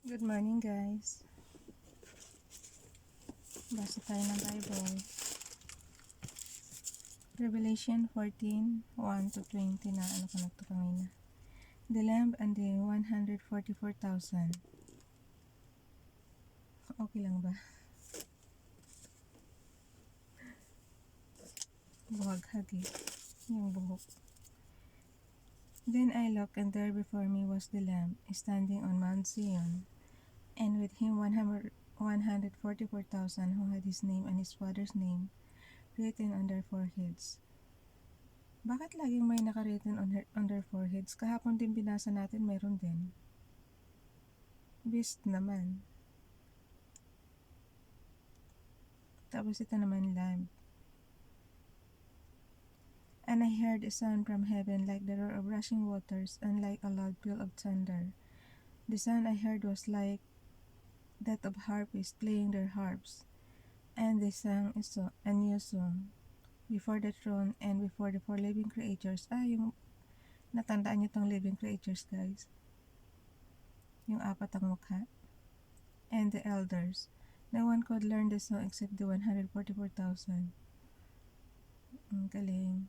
Good morning guys. Basa tayo ng Bible. Revelation 14:1 to 20 na ano ko na ito kanina. The Lamb and the 144,000. Okay lang ba? Buhaghag eh. Yung buhok. Then I looked, and there before me was the Lamb, standing on Mount Zion, and with him 144,000 who had his name and his father's name written on their foreheads. Bakit laging may nakaritten on their foreheads? Kahapon din binasa natin, meron din. Beast naman. Tapos ito naman lamb. And I heard a sound from heaven like the roar of rushing waters and like a loud peal of thunder. The sound I heard was like that of harpists playing their harps. And they sang a new song before the throne and before the four living creatures. Yung natandaan niyo tong living creatures, guys. Yung apat ang mukha. And the elders. No one could learn the song except the 144,000. Ang galing.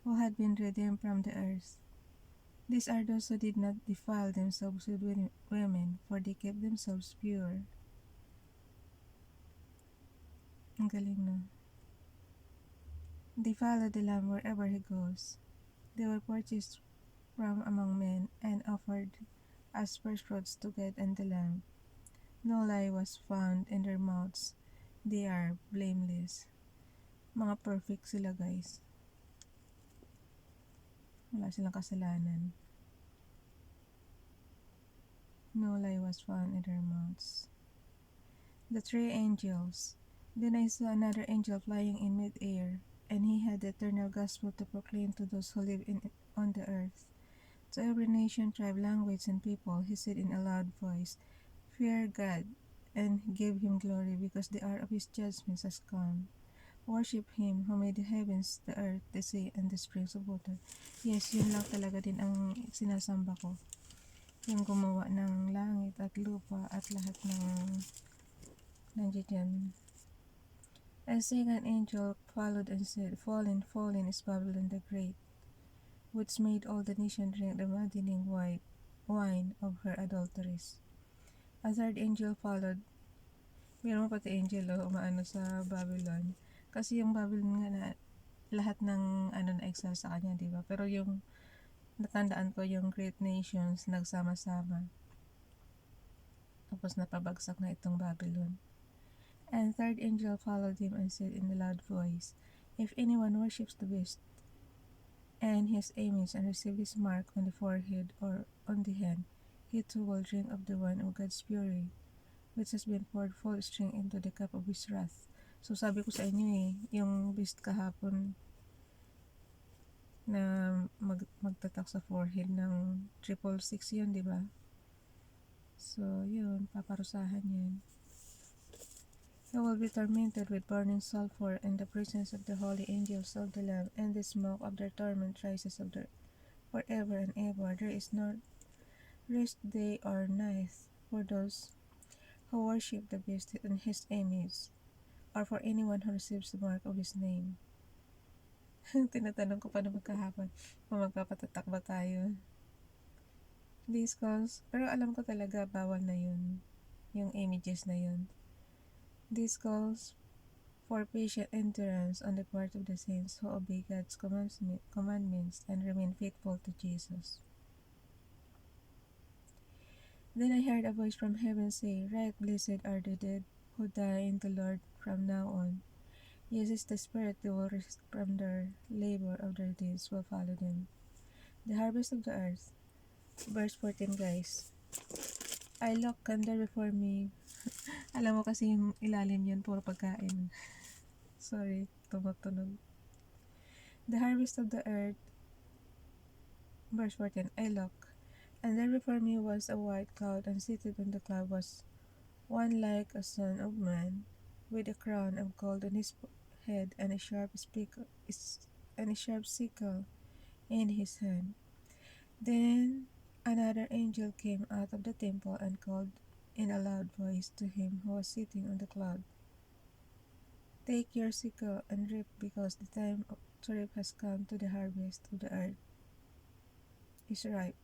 Who had been redeemed from the earth. These are those who did not defile themselves with women, for they kept themselves pure. Ang galing, no? They follow the Lamb wherever he goes. They were purchased from among men and offered as first fruits to God and the Lamb. No lie was found in their mouths. They are blameless. Mga perfect sila, guys. Wala silang kasalanan. No lie was found in their mouths. The three angels. Then I saw another angel flying in mid-air, and he had the eternal gospel to proclaim to those who live on the earth. To every nation, tribe, language, and people, he said in a loud voice, Fear God, and give him glory, because the hour of his judgments has come. Worship him who made the heavens, the earth, the sea, and the springs of water. Yes, yun lang talaga din ang sinasamba ko. Yung gumawa ng langit at lupa at lahat ng nandiyan. A second angel followed and said, Fallen, fallen is Babylon the Great, which made all the nation drink the maddening wine of her adulteries. A third angel followed. Meron pati angel umaano sa Babylon. Kasi yung Babylon nga na lahat ng na-exile sa kanya, di ba? Pero yung natandaan ko yung great nations nagsama-sama. Tapos napabagsak na itong Babylon. And third angel followed him and said in a loud voice, If anyone worships the beast and his image and receives his mark on the forehead or on the hand, he too will drink of the wine of God's fury, which has been poured full strength into the cup of his wrath. So sabi ko sa inyo yung beast kahapon na magtatak sa forehead ng 666 yun, di ba? So yun, paparusahan yun. He will be tormented with burning sulfur in the presence of the holy angels of the Lamb, and the smoke of their torment rises up there forever and ever. There is no rest day or night for those who worship the beast in his image, or for anyone who receives the mark of his name. Tinatanong ko pa naman kahapon kung magpapatatak ba tayo. These calls, pero alam ko talaga bawal na yun, yung images na yun. These calls for patient endurance on the part of the saints who obey God's commandments and remain faithful to Jesus. Then I heard a voice from heaven say, Right, blessed are the dead who die in the Lord from now on. Yes, is the Spirit they will rest from their labor of their deeds will follow them. The harvest of the earth. Verse 14, guys. I look, and there before me. Alam mo kasi yung ilalim yun, puro pagkain. Sorry, tumutunog. The harvest of the earth. Verse 14, I look, and there before me was a white cloud, and seated on the cloud was one like a son of man, with a crown of gold on his head and a sharp sickle in his hand. Then another angel came out of the temple and called in a loud voice to him who was sitting on the cloud, "Take your sickle and reap, because the time to reap has come, to the harvest of the earth is ripe."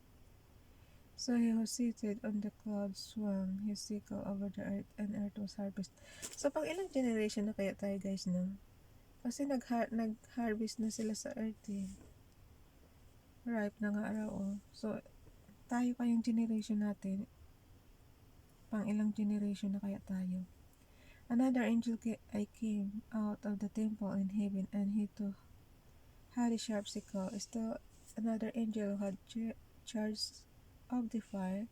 So he who seated on the cloud swung his sickle over the earth, and earth was harvest. So pang ilang generation na kaya tayo, guys, no? Kasi nag-harvest na sila sa earth eh. Ripe na nga araw, oh. So tayo kayong generation natin, pang ilang generation na kaya tayo? Another angel I came out of the temple in heaven, and he too had a sharp sickle. Still another angel who had charge of the fire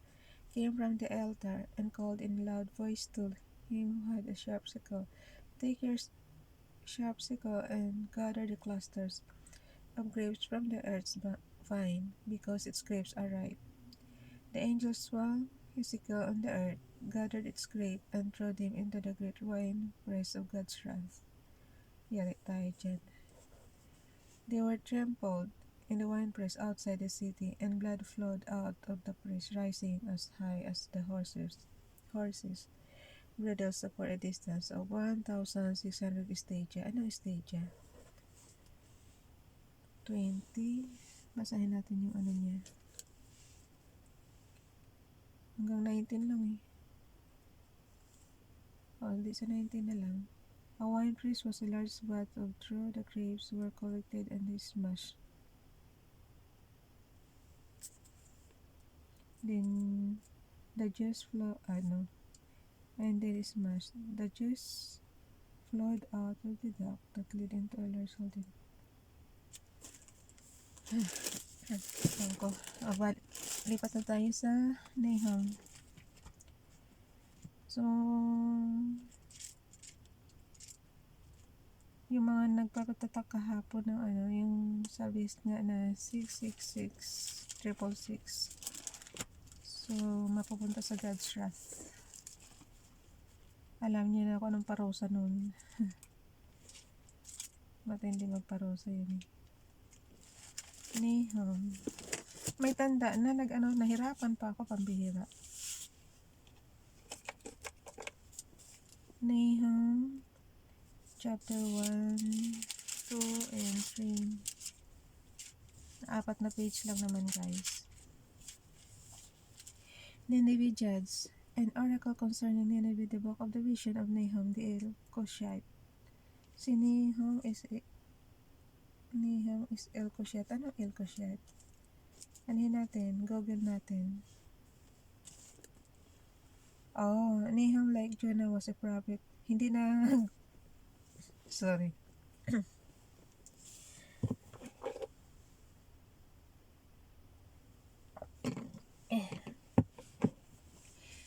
came from the altar, and called in a loud voice to him who had a sharp sickle, "Take your sharp sickle and gather the clusters of grapes from the earth's vine, because its grapes are ripe." The angel swung his sickle on the earth, gathered its grape, and threw them into the great wine press of God's wrath. Yari tayo dyan. They were trampled in the winepress outside the city, and blood flowed out of the press, rising as high as the horses' bridles for a distance of 1,600 stadia. Anong stadia? 20. Basahin natin yung ano niya. Hanggang 19 lang eh. Di sa 19 na lang. A winepress was a large vat of straw. The grapes were collected and they smashed. Then the juice and they smashed. The juice flowed out of the duct that led into a large holding. Lipat na tayo sa Nahum. So, yung mga nagpapatatak kahapon ng yung service nga na 666-666. So, mapupunta sa God's wrath. Alam niyo na kung anong parusa nun. Ba't hindi magparusa yun eh. Nahum. May tanda na nahirapan pa ako pambihira. Nahum chapter 1, 2, and 3. 4 na page lang naman, guys. Nineveh Judge. An oracle concerning Nineveh, the book of the vision of Nahum the El-Koshite. Si Nahum is El-Koshite. Ano El-Koshite? Anuhin natin, Google natin. Nahum, like Jonah, was a prophet. Hindi na sorry.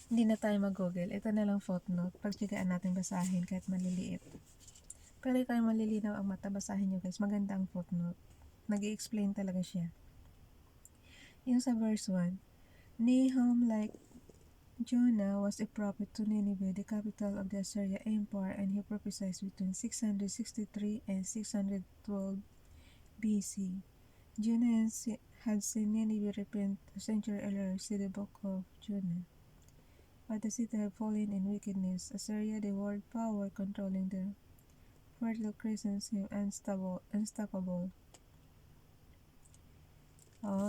Hindi na tayo mag-google. Ito na lang footnote. Pagtigaan natin basahin kahit maliliit. Pero kayo malilinaw ang mata, basahin nyo, guys. Maganda ang footnote. Nag-i-explain talaga siya. Yung sa verse 1. Nahum, like Jonah, was a prophet to Nineveh, the capital of the Assyrian Empire, and he prophesied between 663 and 612 BC. Jonah had seen Nineveh repent a century earlier. See the book of Jonah. But the city had fallen in wickedness. Assyria, the world power controlling the fertile crescent, seemed unstoppable.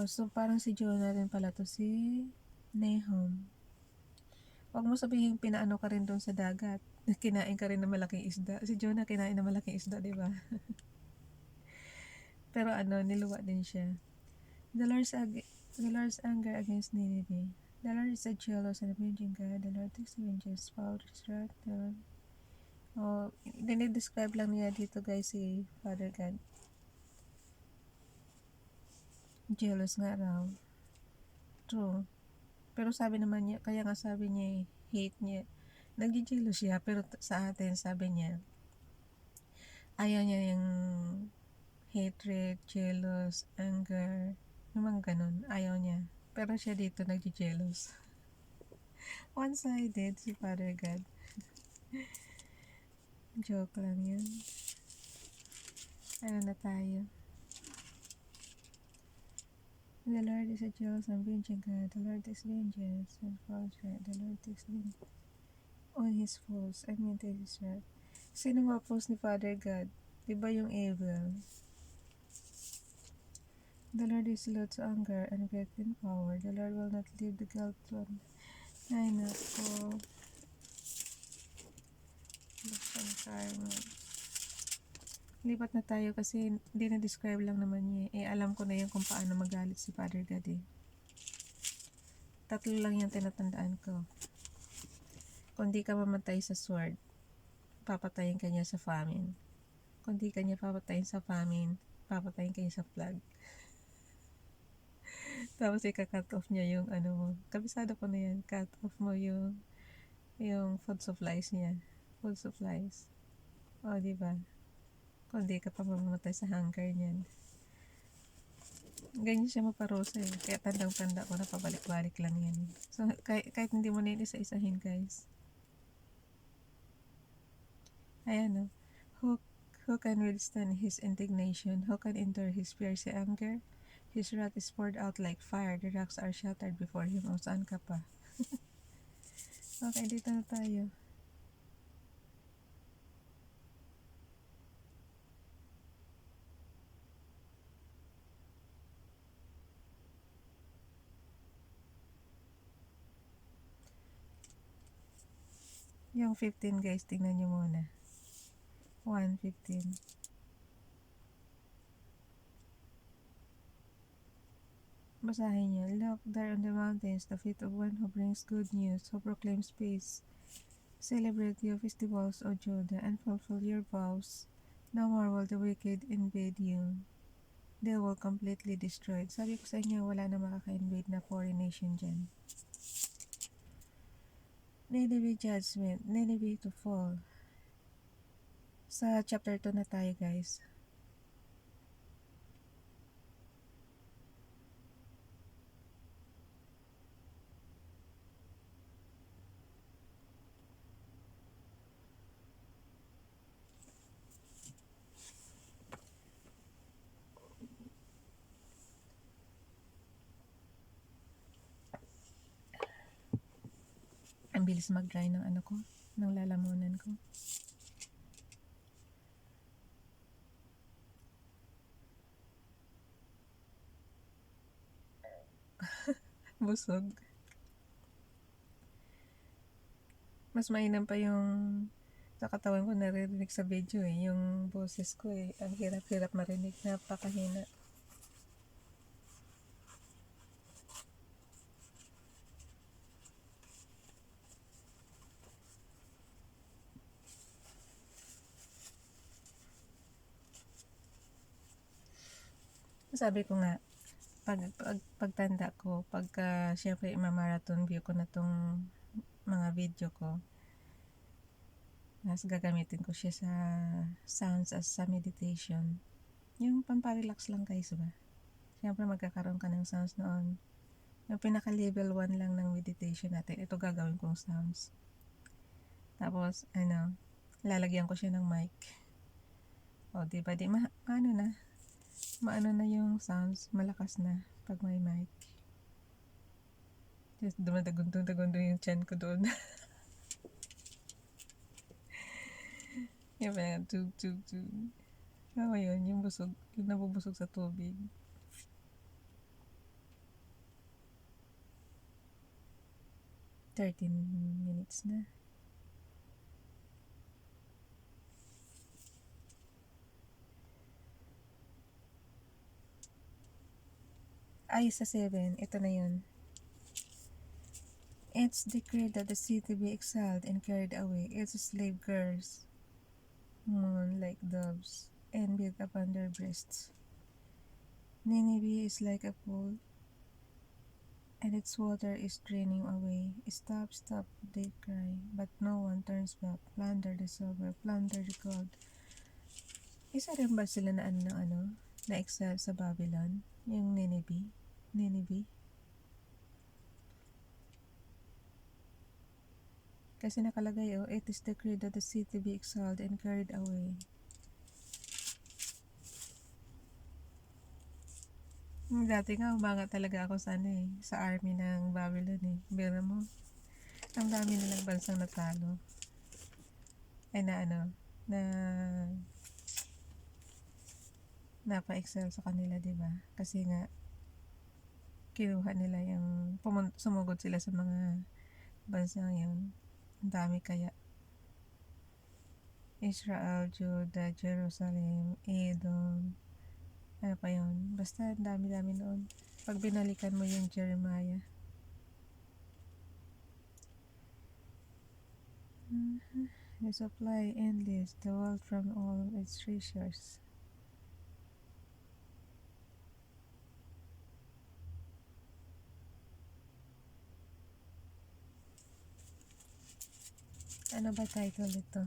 So parang si Jonah rin pala to, si Nahum. Huwag mo sabihin pinaano ka rin doon sa dagat. Kinain ka rin ng malaking isda. Si Jonah kinain ng malaking isda, diba? Pero niluwa din siya. The Lord's anger against Nineveh. The Lord is a jealous and avenging God. The Lord takes vengeance, foul his wrath. Dinidescribe lang niya dito, guys, si Father God. Jealous nga raw. True. Pero sabi naman niya, kaya nga sabi niya, hate niya. Nagji-jealous siya, pero sa atin, sabi niya, ayaw niya yung hatred, jealous, anger, yung mga ganun. Ayaw niya. Pero siya dito nagji-jealous. One-sided si Father God. Joke lang yun. Ano na tayo? The Lord is a jealous and avenging God. The Lord is vengeance and falls right. The Lord takes vengeance on his foes. I mean, this is right. Sino mga foes ni Father God? Diba yung evil? The Lord is slow to anger and great in power. The Lord will not leave the guilty one. Ay, nako. Buksan karma. Lipat na tayo kasi hindi na-describe lang naman niya. Alam ko na yun kung paano magalit si Father God eh. Tatlo lang yung tinatandaan ko. Kung di ka mamatay sa sword, papatayin ka niya sa famine. Kung di ka niya papatayin sa famine, papatayin ka niya sa plague. Tapos ika-cut off niya yung ano mo. Kabisado ko na yan. Cut off mo yung food supplies niya. Food supplies. O, diba? Kung di ka pa mamamatay sa hunger niyan. Ganyan siya maparosa eh. Kaya tandang-tanda ko na pabalik-balik lang yan. So, kahit hindi mo na yun isa-isahin, guys. Ayan o. Who can withstand his indignation? Who can endure his fierce anger? His wrath is poured out like fire. The rocks are shattered before him. O, saan ka pa? Okay, dito na tayo. Yung 15 guys, tingnan nyo muna. 1:15. Basahin nyo. Look, there on the mountains, the feet of one who brings good news, who proclaims peace. Celebrate your festivals, O Judah, and fulfill your vows. No more will the wicked invade you. They will completely destroyed. Sabi ko sa inyo, wala na makaka-invade na foreign nation dyan. Nineveh judgment, Nineveh to fall. Sa chapter 2 na tayo, guys. Ang bilis mag-dry ng ano ko, ng lalamunan ko. Busog. Mas mainam pa yung sa katawan ko naririnig sa video eh. Yung boses ko eh. Ang hirap-hirap marinig. Napakahina. Sabi ko nga, pagtanda ko, pagka syempre marathon view ko na tong mga video ko, mas gagamitin ko siya sa sounds as sa meditation. Yung pamparelax lang guys ba? Syempre magkakaroon ka ng sounds noon. Yung pinaka level 1 lang ng meditation natin, ito gagawin kong sounds. Tapos, lalagyan ko siya ng mic. O, diba? Maano na yung sounds, malakas na pag may mic. Just dumadagundong yung chan ko doon. Yung parang tug. Yun, yung busog, yung nabubusog sa tubig. $13 na. Ay, sa 7. Ito na yun. It's decreed that the city be exiled and carried away. Its slave girls mourn like doves and beat upon their breasts. Nineveh is like a pool, and its water is draining away. Stop, they cry, but no one turns back. Plunder the silver, plunder the gold. Isa rin ba sila na na-exile sa Babylon? Yung Nineveh? Kasi nakalagay it is decreed that the city be exiled and carried away. Dati nga umanga talaga ako sa ano eh, sa army ng Babylon eh. Biro mo, ang dami nilang bansang natalo. Ay na ano, na napa-excel sa kanila, 'di ba? Kasi nga kinuha nila yung sumugod sila sa mga bansang yun. Ang dami kaya. Israel, Judah, Jerusalem, Edom, ano pa yun? Basta ang dami-dami noon. Pag binalikan mo yung Jeremiah. The supply endless, the wealth from all its treasures. Ano ba title ito?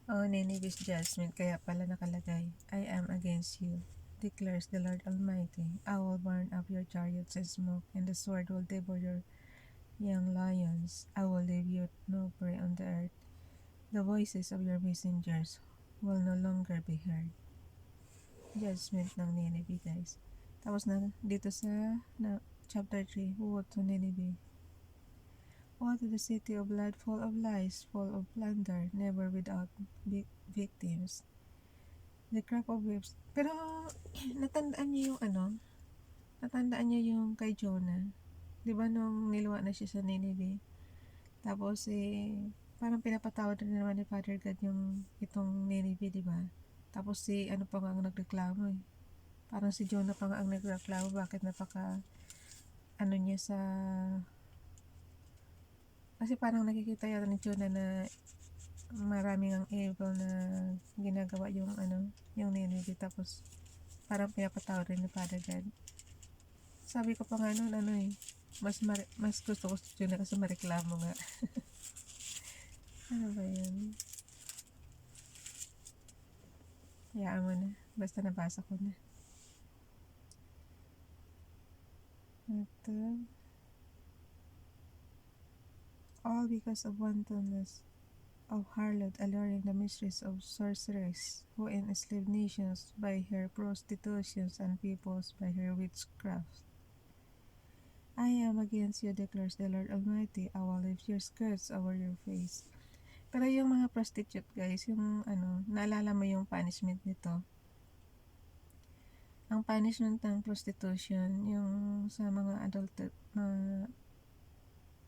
Oh, Nineveh's judgment. Kaya pala nakalagay, I am against you, declares the Lord Almighty. I will burn up your chariots in smoke, and the sword will devour your young lions. I will leave you no prey on the earth. The voices of your messengers will no longer be heard. Judgment ng Nineveh, guys. Tapos na dito sa chapter 3, Woe to Nineveh. Woe to the city of blood, full of lies, full of plunder, never without victims. The crop of whips. Pero natandaan niyo yung natandaan niyo yung kay Jonah. 'Di ba nung niluwa na siya sa Nineveh? Tapos parang pinapatawad na naman ni Father God yung itong Nineveh, 'di ba? Tapos ano pa nga ang nagreklamo eh. Parang si Jonah pa nga ang nagreklamo bakit napaka niya sa kasi parang nakikita yata ni Jonah na maraming ang evil na ginagawa yung Nineveh, tapos parang pinapatawad rin ni Father God. Sabi ko pa nga noon mas gusto ko si Jonah kasi mareklamo nga. Ano ba yun? Hayaan mo na. Basta nabasa ko na. Ito. All because of wantonness of harlot, alluring the mistress of sorcerers, who enslaved nations by her prostitutions and peoples by her witchcraft. I am against you, declares the Lord Almighty. I will lift your skirts over your face. Pero yung mga prostitute, guys, yung naalala mo yung punishment nito? Ang punishment ng prostitution, yung sa mga adult,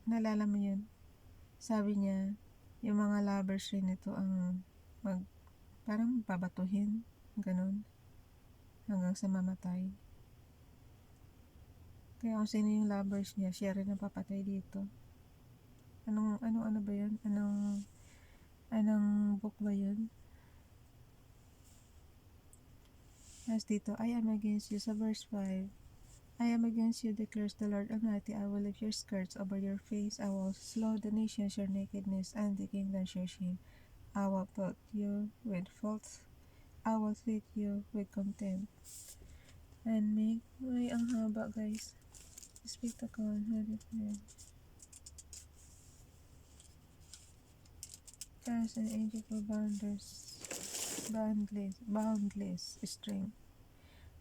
naalala mo yun? Sabi niya, yung mga lovers rin nito ang parang babatuhin, ganun, hanggang sa mamatay. Kaya kung sino yung lovers niya, siya rin ang papatay dito. Ano ba yun? Anong book ba yun? As dito, I am against you, sa verse 5. I am against you, declares the Lord Almighty. I will lift your skirts over your face. I will slow the nations your nakedness, and the kingdoms your shame. I will put you with faults. I will treat you with contempt. And make, ay, ang haba, guys. Spectacle, cast an angel for boundless strength.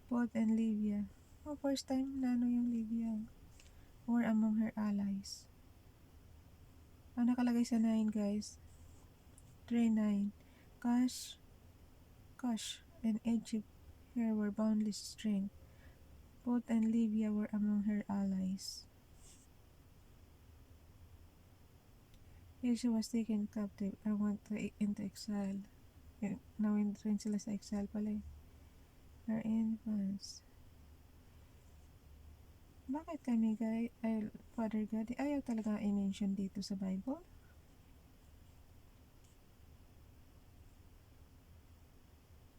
Put and Livia. Oh, first time na yung Livia. Or among her allies. Ang nakalagay sa 9, guys. 3:9. Cush and Egypt here were boundless strength. Put and Livia were among her allies. Here she was taken captive and went into exile. Nawin rin sila sa exile pala eh. Her infants. Bakit kami Father God, ayaw talaga i-mention dito sa Bible?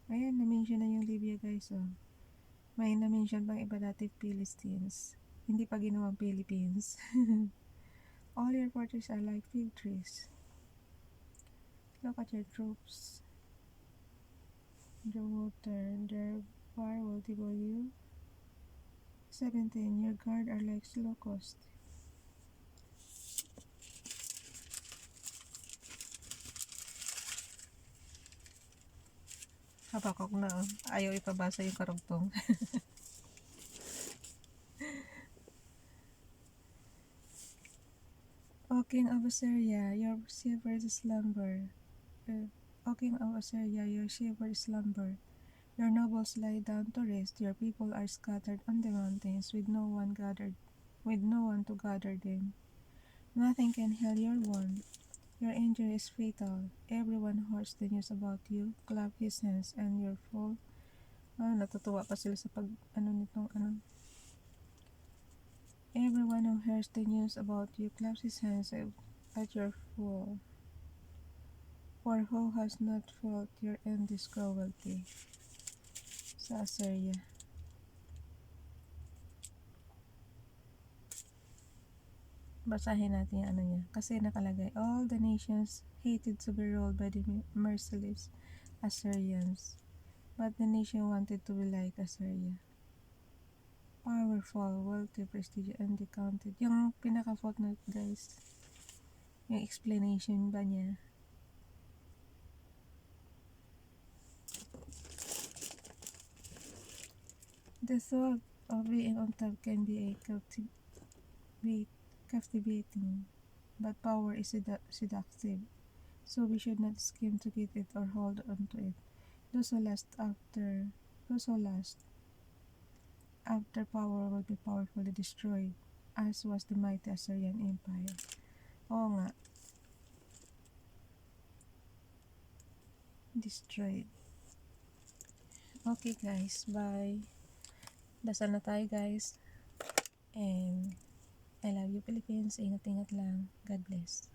Ayan, na-mention na yung Libya, guys, oh. May na-mention pang iba dati, Philistines. Hindi pa ginawang Philippines. All your fortresses are like fig trees. Look at your troops. The water, their fire will devour you. 17. Your guard are like locusts. Habakok na, oh. Ayaw ipabasa yung karugtong. of Assyria, your shivered slumber. O King of Assyria, your shivered slumber. Your nobles lie down to rest. Your people are scattered on the mountains, with no one to gather them. Nothing can heal your wound. Your injury is fatal. Everyone who hears the news about you, clap his hands, and you're full. Natutuwa pa sila sa nitong Everyone who hears the news about you claps his hands at your fall. For who has not felt your endless cruelty? Sa Assyria. Basahin natin yung niya. Kasi nakalagay, all the nations hated to be ruled by the merciless Assyrians. But the nation wanted to be like Assyria. Powerful, wealthy, prestigious, and decounted. Yung pinaka-footnote guys, yung explanation ba niya. The thought of being on top can be captivating, but power is seductive, so we should not scheme to get it or hold on to it. Those who last after power will be powerfully destroyed, as was the mighty Assyrian Empire. Oo nga. Destroyed. Okay guys, bye. Dasal na tayo guys. And I love you Philippines. Ingat-ingat lang. God bless.